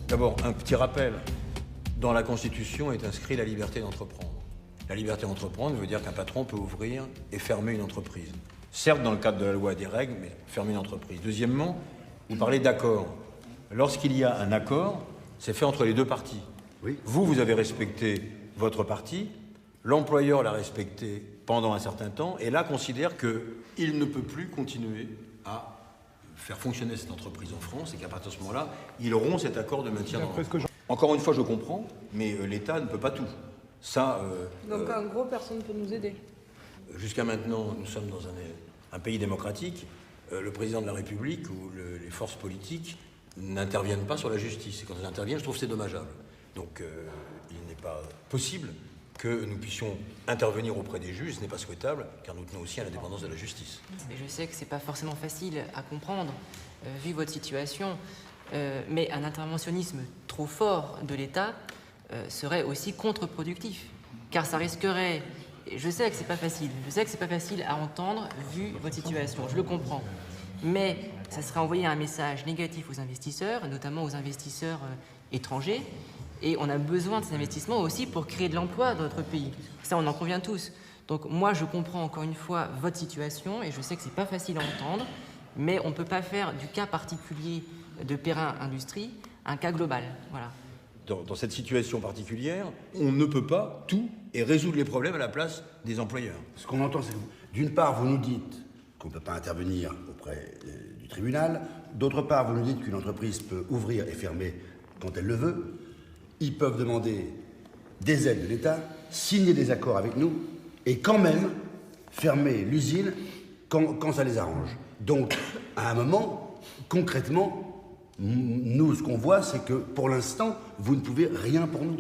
D'abord, un petit rappel. Dans la Constitution est inscrit la liberté d'entreprendre. La liberté d'entreprendre veut dire qu'un patron peut ouvrir et fermer une entreprise. Certes, dans le cadre de la loi et des règles, mais fermer une entreprise. Deuxièmement, vous parlez d'accord. Lorsqu'il y a un accord, c'est fait entre les deux parties. Oui. Vous avez respecté votre partie, l'employeur l'a respecté pendant un certain temps, et là considère qu'il ne peut plus continuer à faire fonctionner cette entreprise en France, et qu'à partir de ce moment-là, il rompt cet accord de maintien dans l'emploi. Encore une fois, je comprends, mais l'État ne peut pas tout. Ça, Donc en gros, personne ne peut nous aider. Jusqu'à maintenant, nous sommes dans un pays démocratique. Le président de la République ou les forces politiques n'interviennent pas sur la justice. Et quand ils interviennent, je trouve que c'est dommageable. Donc il n'est pas possible que nous puissions intervenir auprès des juges. Ce n'est pas souhaitable, car nous tenons aussi à l'indépendance de la justice. Je sais que c'est pas forcément facile à comprendre, vu votre situation, mais un interventionnisme trop fort de l'État serait aussi contre-productif, car ça risquerait. Je sais que c'est pas facile à entendre vu votre situation, je le comprends. Mais ça serait envoyer un message négatif aux investisseurs, notamment aux investisseurs étrangers. Et on a besoin de ces investissements aussi pour créer de l'emploi dans notre pays. Ça, on en convient tous. Donc moi, je comprends encore une fois votre situation et je sais que c'est pas facile à entendre, mais on ne peut pas faire du cas particulier de Perrin Industrie un cas global. Voilà. Dans cette situation particulière, on ne peut pas tout et résoudre les problèmes à la place des employeurs. Ce qu'on entend, c'est que, d'une part, vous nous dites qu'on ne peut pas intervenir auprès du tribunal. D'autre part, vous nous dites qu'une entreprise peut ouvrir et fermer quand elle le veut. Ils peuvent demander des aides de l'État, signer des accords avec nous et quand même fermer l'usine quand ça les arrange. Donc, à un moment, concrètement, nous, ce qu'on voit, c'est que pour l'instant, vous ne pouvez rien pour nous.